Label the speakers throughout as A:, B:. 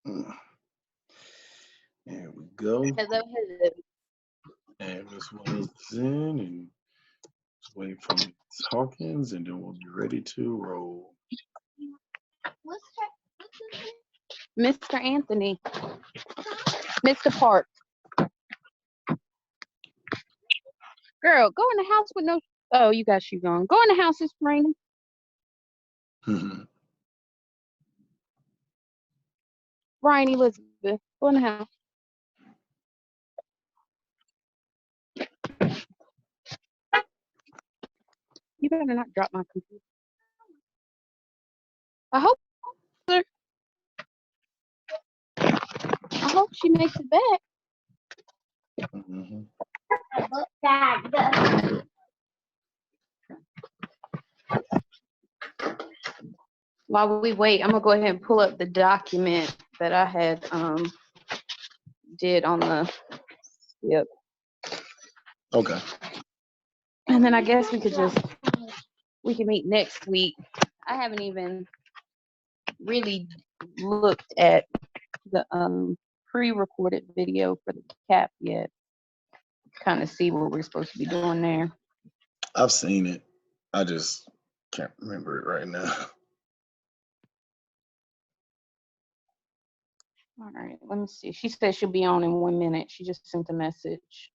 A: Mm. There we go.
B: Hello, hello.
A: And Miss Wells is in, and just wait for Miss Hawkins, and then we'll be ready to roll.
B: Mr. Anthony. Mr. Park. Girl, go in the house with no. Oh, you got shoes on. Go in the house, it's raining. Brian Elizabeth, go in the house. You better not drop my computer. I hope she makes it back. While we wait, I'm gonna go ahead and pull up the document that I had did on the SCIP.
A: Okay.
B: And then I guess we can meet next week. I haven't even really looked at the pre-recorded video for the CAP yet. Kind of see what we're supposed to be doing there.
A: I've seen it. I just can't remember it right now.
B: All right, let me see. She said she'll be on in 1 minute. She just sent a message.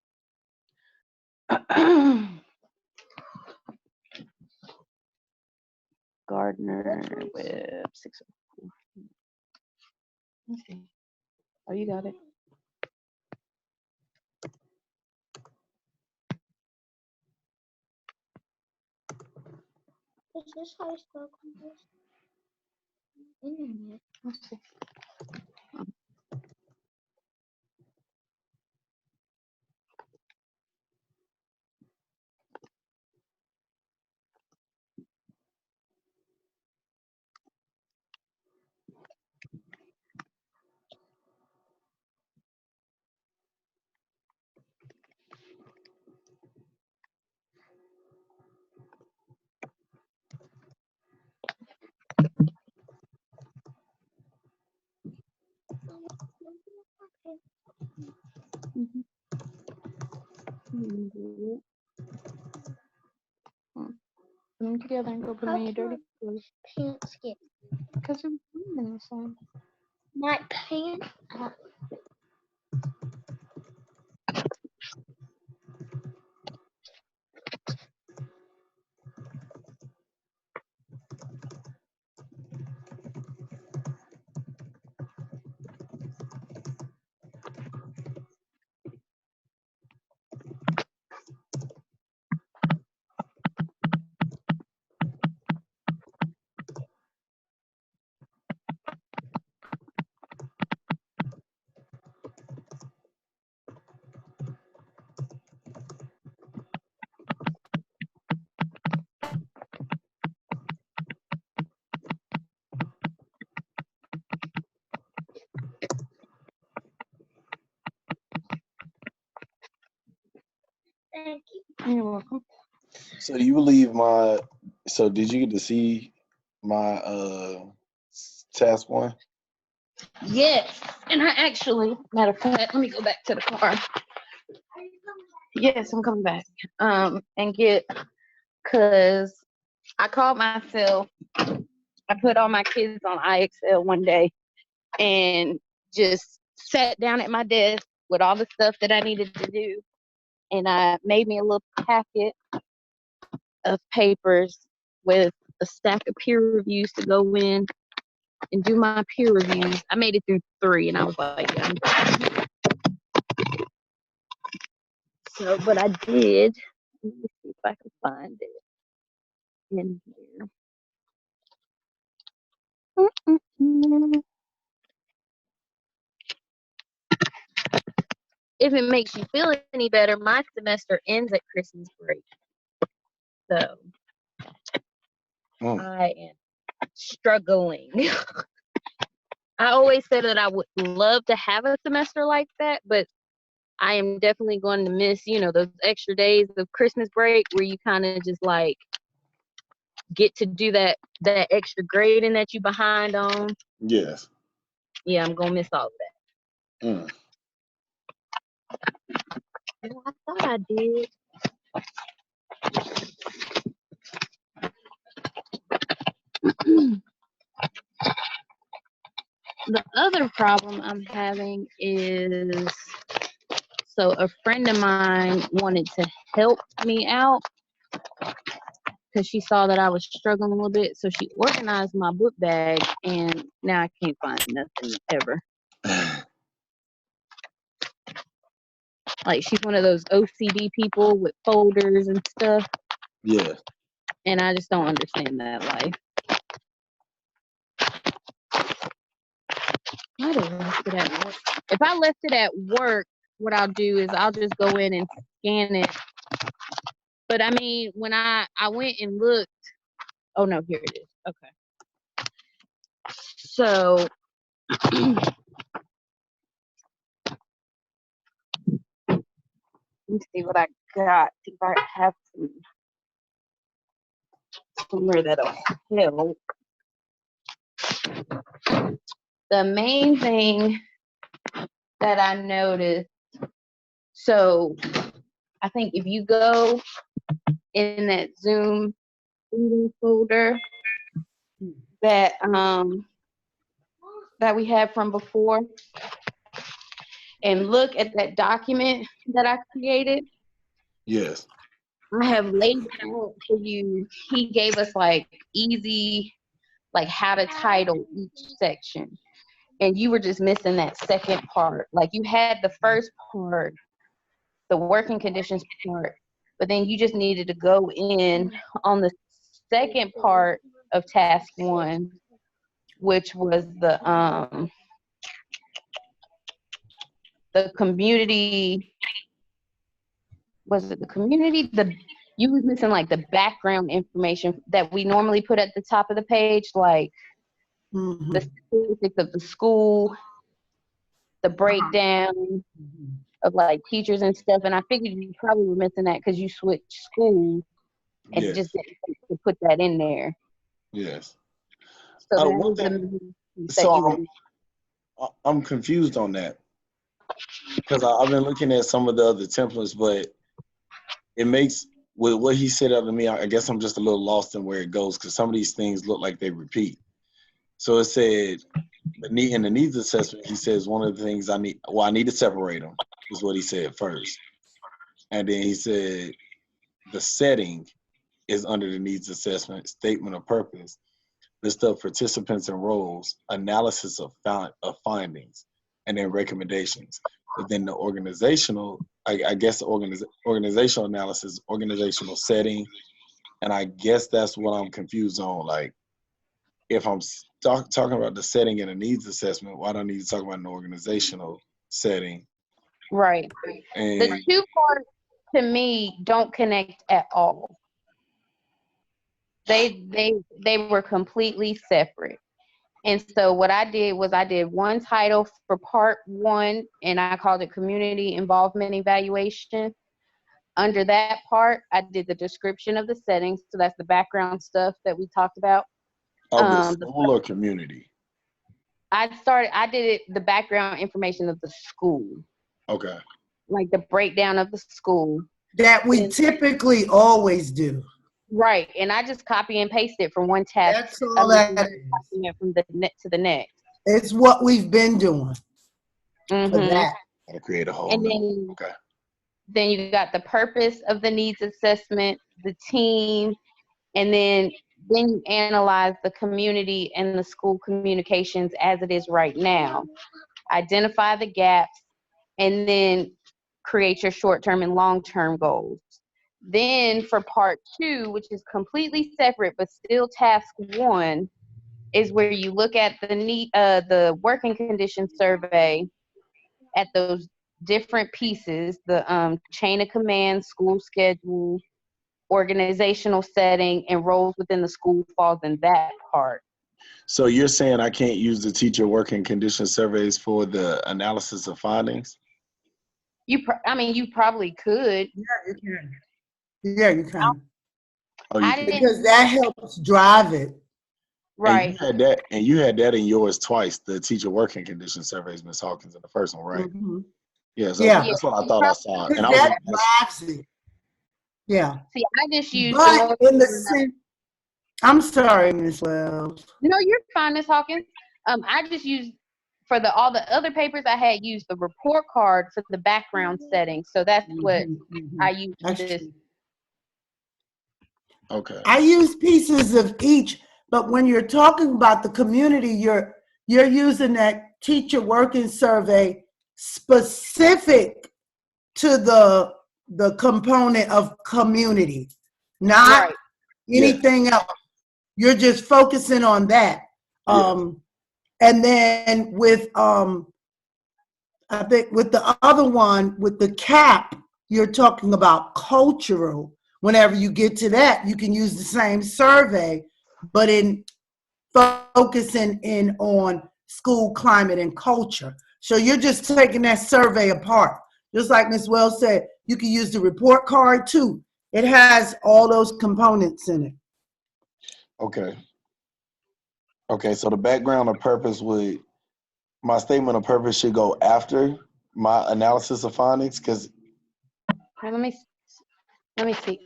B: Gardner Web 604. Let's see. Oh, you got it.
C: Is this how you spell Congress? Internet.
B: Let's see. Put them together and go put them in your dirty clothes.
C: Pants get
B: Because they're moving the same.
C: my pants. Thank you.
B: You're welcome.
A: So you believe my? So did you get to see my task one?
B: Yes, and I actually, matter of fact, let me go back to the car. Yes, I'm coming back. And get, cause I called myself. I put all my kids on IXL one day, and just sat down at my desk with all the stuff that I needed to do, and I made me a little packet of papers with a stack of peer reviews to go in and do my peer reviews. I made it through 3, and I was like, yeah, I'm done. So, but I did. Let me see if I can find it in here. If it makes you feel any better, my semester ends at Christmas break. So I am struggling. I always said that I would love to have a semester like that, but I am definitely going to miss, those extra days of Christmas break where you kind of just like get to do that extra grading that you behind on.
A: Yes.
B: Yeah, I'm gonna miss all of that.
A: Mm.
B: Well, I thought I did. The other problem I'm having is, so a friend of mine wanted to help me out because she saw that I was struggling a little bit. So she organized my book bag, and now I can't find nothing ever. Like, she's one of those OCD people with folders and stuff,
A: Yeah.
B: and I just don't understand that life. I'd have left it at work. If I left it at work, what I'll do is I'll just go in and scan it. But I mean, when I went and looked, oh no, here it is. Okay. So let me see what I got. If I have somewhere that'll help. The main thing that I noticed, so I think if you go in that Zoom folder that that we had from before and look at that document that I created,
A: Yes.
B: I have laid out for you. He gave us like easy, like how to title each section. And you were just missing that second part. Like you had the first part, the working conditions part, but then you just needed to go in on the second part of task 1, which was the community. Was it the community? You was missing like the background information that we normally put at the top of the page, like the statistics of the school, the breakdown of like teachers and stuff. And I figured you probably were missing that because you switched schools and
A: Yes.
B: just didn't put that in there.
A: Yes.
B: So that
A: One
B: was the
A: thing,
B: piece that
A: so
B: you were.
A: I'm confused on that because I've been looking at some of the other templates, but it makes, with what he said out to me, I guess I'm just a little lost in where it goes because some of these things look like they repeat. So it said, in the needs assessment, he says one of the things I need to separate them, is what he said first. And then he said the setting is under the needs assessment, statement of purpose, list of participants and roles, analysis of findings, and then recommendations. But then the organizational, I guess the organizational analysis, organizational setting, and I guess that's what I'm confused on. Like, if I'm talking about the setting and a needs assessment, why do I need to talk about an organizational setting?
B: Right.
A: And
B: The two parts to me don't connect at all. They were completely separate. And so what I did was I did one title for part 1, and I called it Community Involvement Evaluation. Under that part, I did the description of the settings. So that's the background stuff that we talked about.
A: of the school or community?
B: I did it, the background information of the school.
A: Okay.
B: Like the breakdown of the school.
D: That we typically always do.
B: Right. And I just copy and paste it from one task.
D: That's all that is.
B: From the net to the next.
D: It's what we've been doing for that.
A: Gotta create a whole
B: And
A: new.
B: then you got the purpose of the needs assessment, the team, and then you analyze the community and the school communications as it is right now. Identify the gaps, and then create your short-term and long-term goals. Then for part 2, which is completely separate but still task 1, is where you look at the working condition survey at those different pieces, the chain of command, school schedule, organizational setting, and roles within the school falls in that part.
A: So you're saying I can't use the teacher working condition surveys for the analysis of findings?
B: You probably could.
D: Yeah, you can. Yeah, you can.
A: Oh, you can.
D: Because that helps drive it.
B: Right.
A: And you had that in yours twice, the teacher working condition surveys, Ms. Hawkins, in the first one, right?
D: Mhm.
A: Yeah, so
D: Yeah.
A: that's what I thought I saw. And I was
D: That
A: like,
D: drives it. Yeah.
B: See, I just use the
D: But
B: most.
D: in the sense, I'm sorry, Miss Wells.
B: No, you're fine, Miss Hawkins. I just used for all the other papers I had used the report card for the background setting. So that's what I used for
D: That's
B: this.
D: true.
A: okay.
D: I use pieces of each, but when you're talking about the community, you're using that teacher working survey specific to the component of community, not
B: Right.
D: anything else. You're just focusing on that.
A: Yeah.
D: And then with I think with the other one, with the CAP, you're talking about cultural. Whenever you get to that, you can use the same survey, but in focusing in on school climate and culture. So you're just taking that survey apart. Just like Ms. Wells said, you can use the report card too. It has all those components in it.
A: Okay. Okay, so the background of purpose my statement of purpose should go after my analysis of findings, because
B: Let me see.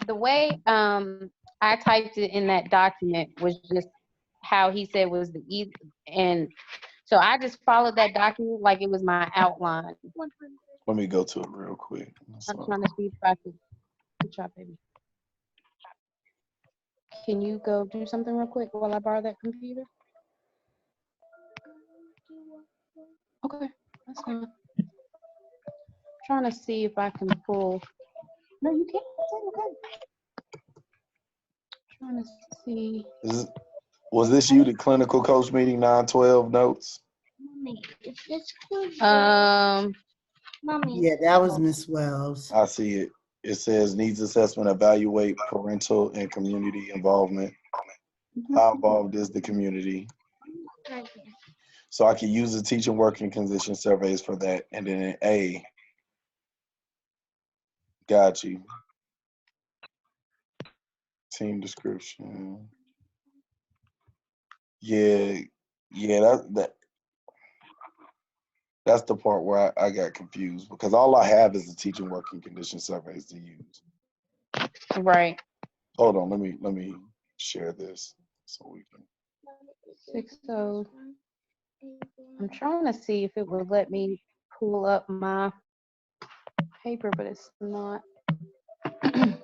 B: The way I typed it in that document was just how he said was the easy, and so I just followed that document like it was my outline.
A: let me go to it real quick.
B: I'm trying to see if I could. Good job, baby. Can you go do something real quick while I borrow that computer? Okay, that's fine. Trying to see if I can pull. No, you can't. It's okay. Trying to see.
A: Was this you, the clinical coach meeting 912 notes?
C: Mommy, is this good? Mommy.
D: Yeah, that was Miss Wells.
A: I see it. It says needs assessment, evaluate parental and community involvement. How involved is the community? So I can use the teaching working condition surveys for that. And then in A, got you. Team description. Yeah, that's the part where I got confused, because all I have is the teaching working condition surveys to use.
B: Right.
A: Hold on, let me share this so we can.
B: 6-0. I'm trying to see if it would let me pull up my paper, but it's not.
A: Can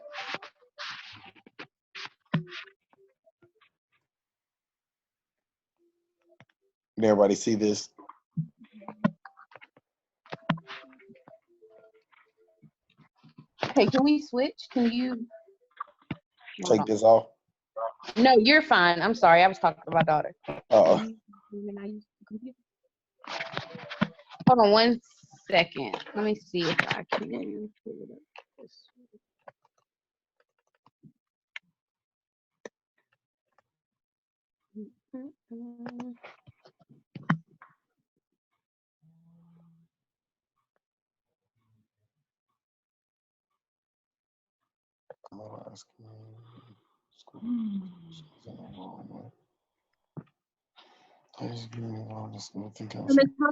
A: everybody see this?
B: Okay, can we switch? Can you
A: Take this off.
B: No, you're fine. I'm sorry. I was talking to my daughter.
A: Uh-oh.
B: Hold on 1 second. Let me see if I can pull it up.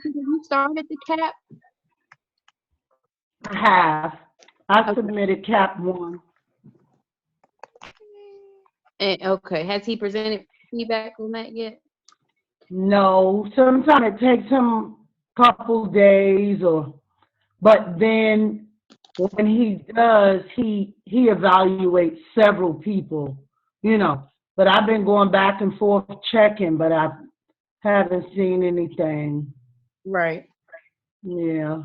B: Did you start at the cap?
D: I have. I
B: Okay.
D: submitted CAP 1.
B: Okay. Has he presented feedback on that yet?
D: No, sometimes it takes him a couple days, but then when he does, he evaluates several people, But I've been going back and forth checking, but I haven't seen anything.
B: Right.
D: Yeah.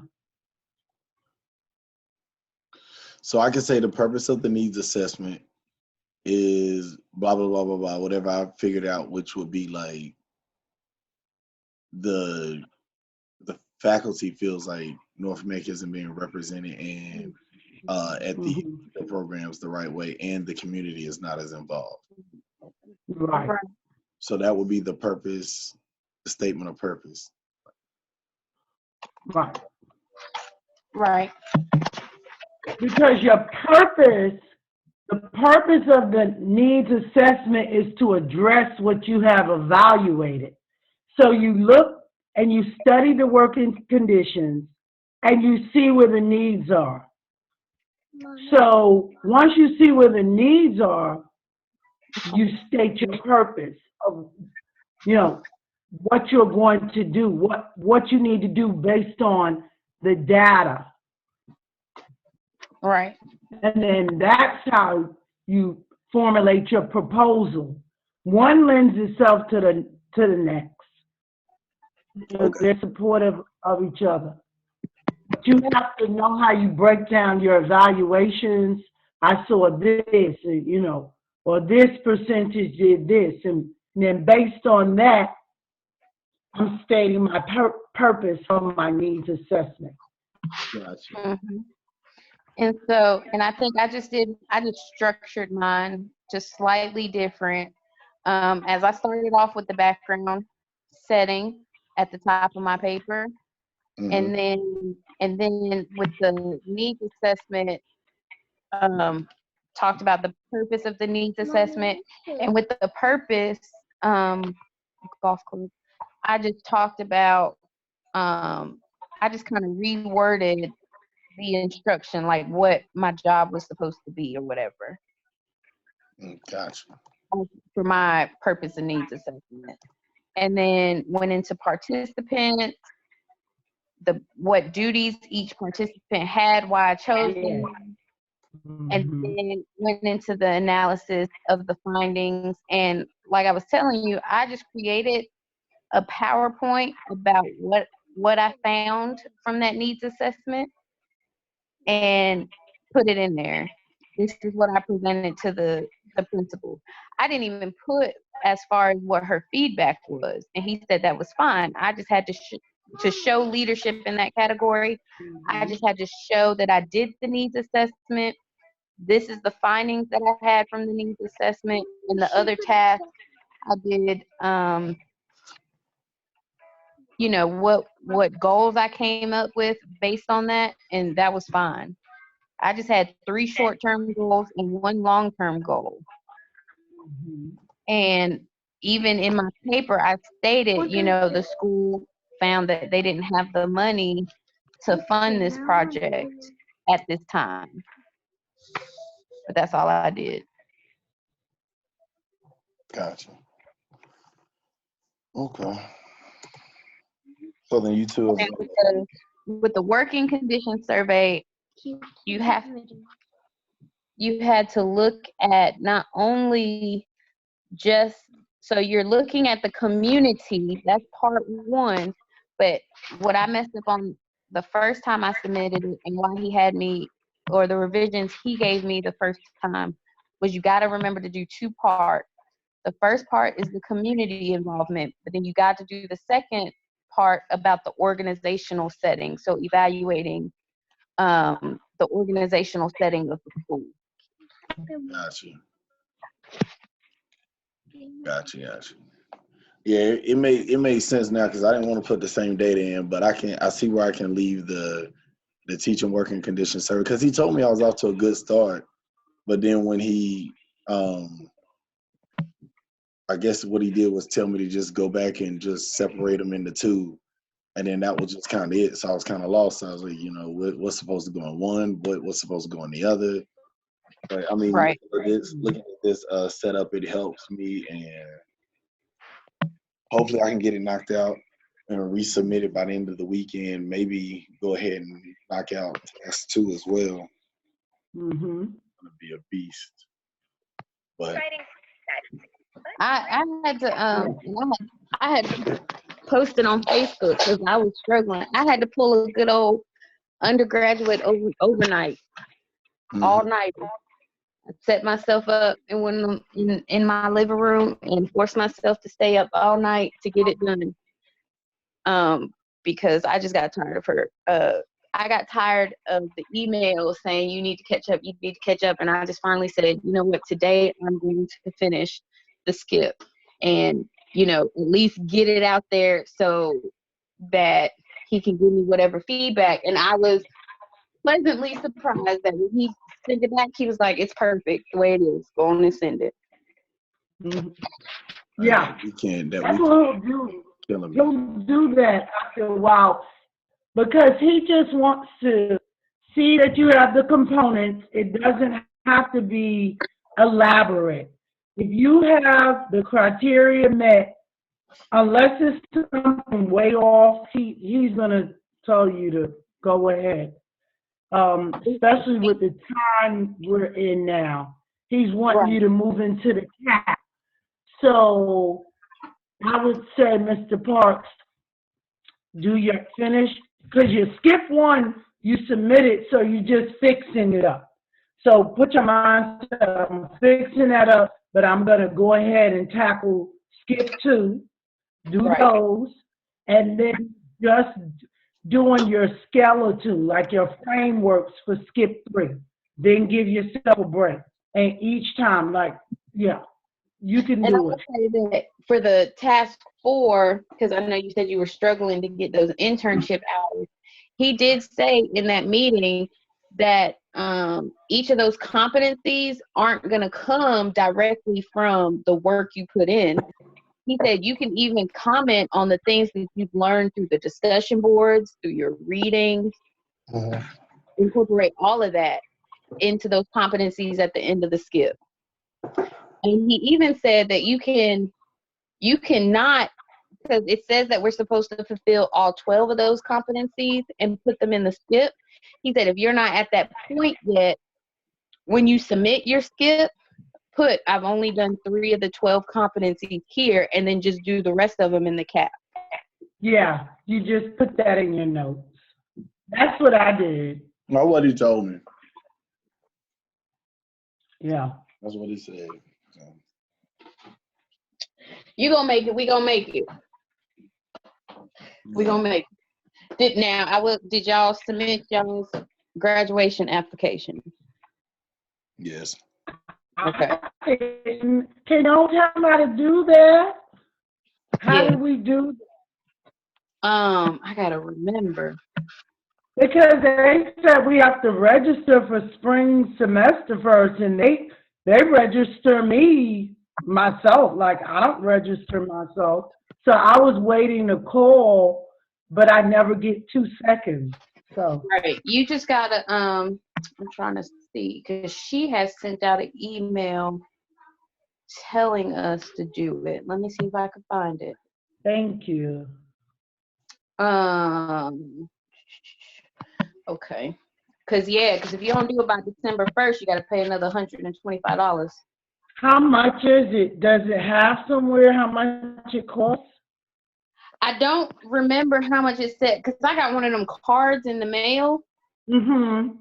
A: So I can say the purpose of the needs assessment is blah blah blah blah blah, whatever I figured out, which would be like the faculty feels like North Macon isn't being represented and at the programs the right way, and the community is not as involved.
D: Right.
A: So that would be the purpose, the statement of purpose.
D: Right.
B: Right.
D: Because your purpose, the purpose of the needs assessment is to address what you have evaluated. So you look and you study the working conditions and you see where the needs are. So once you see where the needs are, you state your purpose of, you know, what you're going to do, what you need to do based on the data.
B: Right.
D: And then that's how you formulate your proposal. One lends itself to the next.
A: Okay.
D: They're supportive of each other. But you have to know how you break down your evaluations. I saw this, you know, or this percentage did this. And then based on that, I'm stating my purpose on my needs assessment.
A: Gotcha.
B: Mm-hmm. And so, and I think I just structured mine just slightly different. As I started off with the background setting at the top of my paper, and then with the needs assessment, talked about the purpose of the needs assessment, and with the purpose, golf club, I just talked about, I just kind of reworded the instruction, like what my job was supposed to be or whatever.
A: Gotcha.
B: For my purpose and needs assessment. And then went into participants, what duties each participant had, why I chose them. And then went into the analysis of the findings. And like I was telling you, I just created a PowerPoint about what I found from that needs assessment and put it in there. This is what I presented to the principal. I didn't even put as far as what her feedback was, and he said that was fine. I just had to show leadership in that category. I just had to show that I did the needs assessment. This is the findings that I had from the needs assessment, and the other tasks I did. You know, what goals I came up with based on that, and that was fine. I just had 3 short-term goals and 1 long-term goal. And even in my paper, I stated, you know, the school found that they didn't have the money to fund this project at this time. But that's all I did.
A: Gotcha. Okay. So then you two.
B: With the working condition survey, you had to look at not only just, so you're looking at the community, that's part 1, but what I messed up on the first time I submitted it and why he had me, or the revisions he gave me the first time, was you got to remember to do 2 parts. The first part is the community involvement, but then you got to do the second part about the organizational setting, so evaluating the organizational setting of the school.
A: Gotcha. Yeah, it made sense now because I didn't want to put the same data in, but I see where I can leave the teaching working condition survey, because he told me I was off to a good start, but then when he I guess what he did was tell me to just go back and just separate them into 2, and then that was just kind of it. So I was kind of lost. I was like, you know, what's supposed to go in one, what's supposed to go in the other. But I mean,
B: right.
A: looking at this setup, it helps me, and hopefully I can get it knocked out and resubmit it by the end of the weekend. Maybe go ahead and knock out test 2 as well. It's gonna be a beast. But
B: I had to I had posted on Facebook because I was struggling. I had to pull a good old undergraduate overnight, all night. I set myself up and went in my living room and forced myself to stay up all night to get it done. Because I just got tired of her. I got tired of the emails saying you need to catch up, and I just finally said, you know what, today I'm going to finish the SCIP and, you know, at least get it out there so that he can give me whatever feedback. And I was pleasantly surprised that when he send it back. He was like, it's perfect the way it is. Go on and send it.
D: Mhm. Yeah.
A: We can't. That
D: That's
A: we
D: what he'll do.
A: killing me.
D: He'll do that after a while because he just wants to see that you have the components. It doesn't have to be elaborate. If you have the criteria met, unless it's something way off, he's gonna tell you to go ahead. Especially with the time we're in now, he's wanting you to move into the cap. So I would say, Mr. Parks, do your finish because you skip one, you submit it, so you're just fixing it up. So put your mind to I'm fixing that up, but I'm gonna go ahead and tackle skip 2, do those, and then just doing your skeleton, like your frameworks for skip 3. Then give yourself a break. And each time, like, yeah, you can
B: And I
D: do
B: will
D: it.
B: say that for the task 4, because I know you said you were struggling to get those internship hours, he did say in that meeting that each of those competencies aren't going to come directly from the work you put in. He said you can even comment on the things that you've learned through the discussion boards, through your readings, incorporate all of that into those competencies at the end of the skip. And he even said that you cannot, because it says that we're supposed to fulfill all 12 of those competencies and put them in the skip. He said if you're not at that point yet, when you submit your skip, put I've only done 3 of the 12 competencies here, and then just do the rest of them in the cap.
D: Yeah, you just put that in your notes. That's what I did.
A: That's what he told me.
D: Yeah.
A: That's what he said.
B: You gonna make it. We gonna make it. We gonna make it. Did y'all submit y'all's graduation application?
A: Yes.
B: Okay.
D: Can you tell me how to do that? How do we do that?
B: I gotta remember.
D: Because they said we have to register for spring semester first, and they register me myself. Like I don't register myself, so I was waiting to call, but I never get 2 seconds. So
B: Right. You just gotta I'm trying to see because she has sent out an email telling us to do it. Let me see if I can find it.
D: thank you.
B: Okay. Because if you don't do it by December 1st, you got to pay another $125.
D: How much is it? Does it have somewhere how much it costs?
B: I don't remember how much it said because I got one of them cards in the mail.
D: Mm-hmm.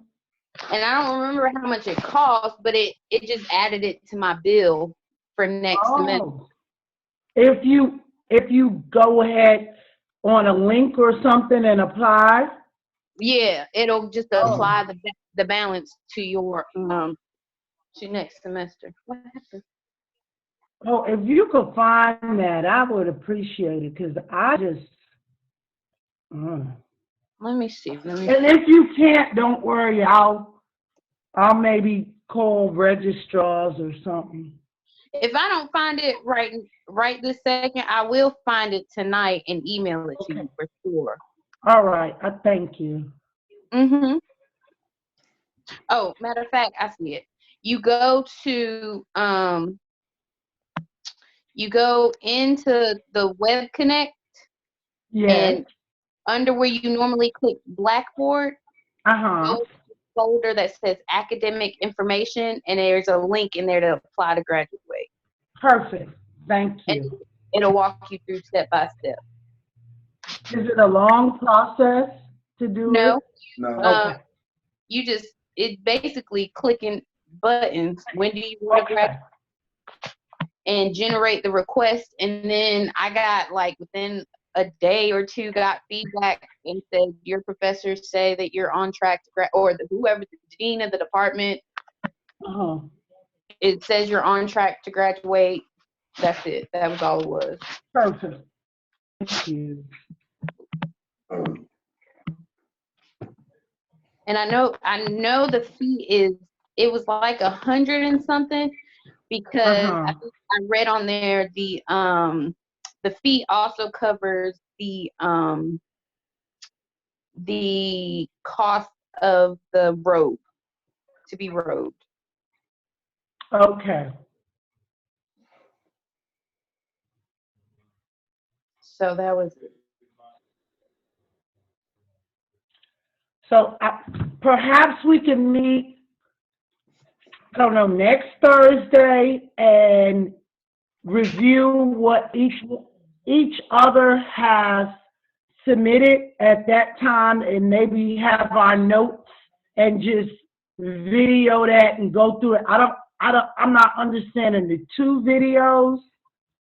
B: And I don't remember how much it cost, but it just added it to my bill for next semester.
D: If you go ahead on a link or something and apply.
B: Yeah, it'll just apply the balance to your to next semester. What happened?
D: Oh, if you could find that, I would appreciate it because I just.
B: Let me see.
D: And if you can't, don't worry. I'll maybe call registrars or something.
B: If I don't find it right this second, I will find it tonight and email it to you for sure.
D: All right. I thank you.
B: Mm-hmm. Oh, matter of fact, I see it. You go to you go into the Web Connect.
D: Yes.
B: And under where you normally click Blackboard, go to the folder that says academic information, and there's a link in there to apply to graduate.
D: Perfect. Thank you.
B: And it'll walk you through step by step.
D: Is it a long process to do it?
B: No. It's basically clicking buttons. When do you want to graduate? And generate the request. And then I got within a day or 2 got feedback and said your professors say that you're on track to or whoever the dean of the department. It says you're on track to graduate. That's it. That was all it was.
D: Perfect. Thank you.
B: And I know the fee is it was like 100 and something, because I think I read on there the fee also covers the cost of the road to be rowed.
D: Okay.
B: So that was it.
D: So perhaps we can meet, I don't know, next Thursday and review what each other has submitted at that time, and maybe have our notes and just video that and go through it. I'm not understanding the 2 videos,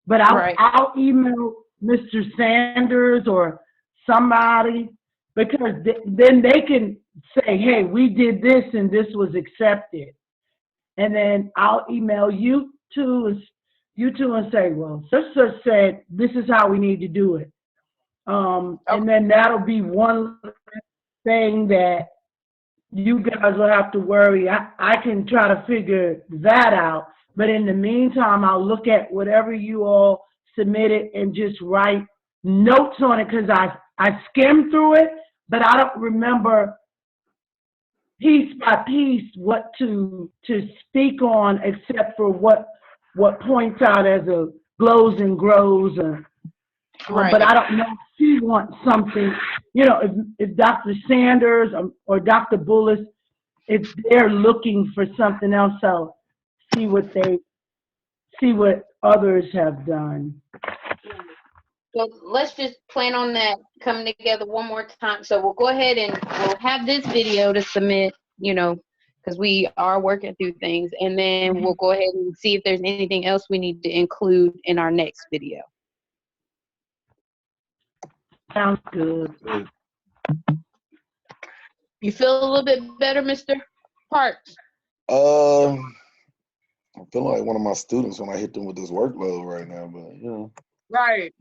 D: but I'll email Mr. Sanders or somebody, because then they can say, hey, we did this and this was accepted. And then I'll email you two and say, well, sister said this is how we need to do it. And then that'll be one thing that you guys will have to worry. I can try to figure that out. But in the meantime, I'll look at whatever you all submitted and just write notes on it, because I skimmed through it, but I don't remember piece by piece what to speak on, except for what points out as a glows and grows. But I don't know if she wants something, if Dr. Sanders or Dr. Bullis, if they're looking for something else, I'll see what others have done.
B: So let's just plan on that coming together one more time. So we'll go ahead and we'll have this video to submit, because we are working through things, and then we'll go ahead and see if there's anything else we need to include in our next video.
D: Sounds good.
B: You feel a little bit better, Mr. Parks?
A: I'm feeling like one of my students when I hit them with this workload right now, but
B: Right.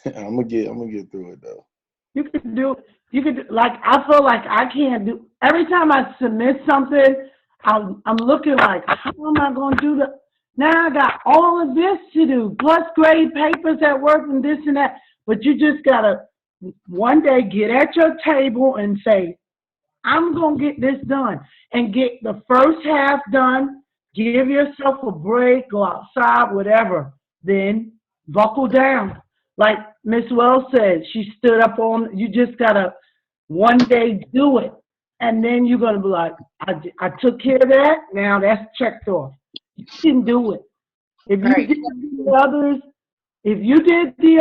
A: I'm gonna get through it though.
D: You could like, I feel like I can't do, every time I submit something, I'm looking like, how am I gonna do that? Now I got all of this to do, plus grade papers at work and this and that. But you just gotta one day get at your table and say, I'm gonna get this done, and get the first half done. Give yourself a break, go outside, whatever. Then buckle down. Like Miss Wells said, she stood up on, you just gotta one day do it. And then you're gonna be like, I took care of that, now that's checked off. You can do it. If you did the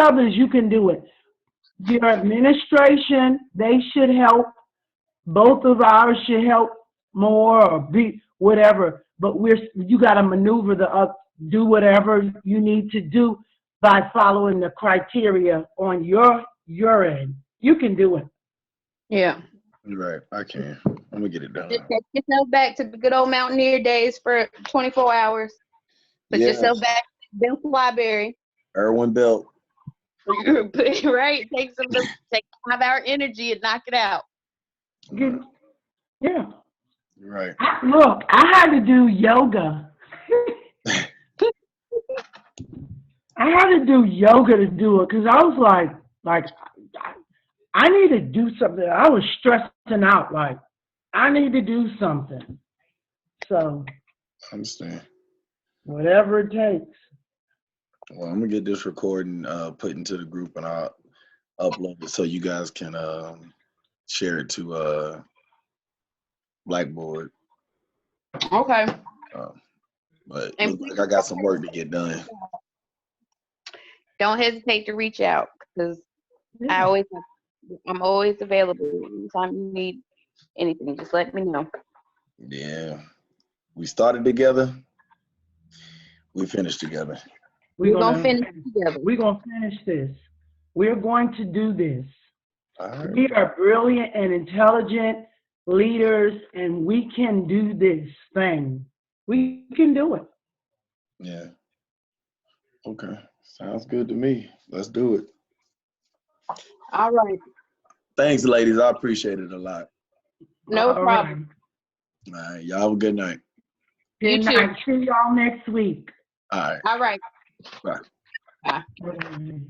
D: others, you can do it. Your administration, they should help. Both of ours should help more, or be whatever. But you got to maneuver do whatever you need to do by following the criteria on your end. You can do it.
B: Yeah.
A: You're right. I can. I'm gonna get it done.
B: Just take yourself back to the good old Mountaineer days for 24 hours. Put yourself back to Bill Flyberry.
A: Irwin Belt.
B: Right. Take 5 hour energy and knock it out.
D: Yeah.
A: Right.
D: Look, I had to do yoga. I had to do yoga to do it, because I was like, I need to do something. I was stressing out, like, I need to do something. So,
A: I understand.
D: Whatever it takes.
A: Well, I'm gonna get this recording put into the group, and I'll upload it so you guys can share it to Blackboard.
B: Okay.
A: But it looks like I got some work to get done.
B: Don't hesitate to reach out, because I'm always available. Anytime you need anything, just let me know.
A: Yeah. We started together. We finished together.
B: We're gonna finish together.
D: We're gonna finish this. We're going to do this.
A: Right.
D: We are brilliant and intelligent leaders, and we can do this thing. We can do it.
A: Yeah. Okay. Sounds good to me. Let's do it.
B: All right.
A: Thanks, ladies. I appreciate it a lot.
B: No problem.
A: All right. Y'all have a good night.
D: Good
B: too.
D: night. See y'all next week.
A: All right.
B: All right.
A: Bye.
B: Bye.
D: Bye.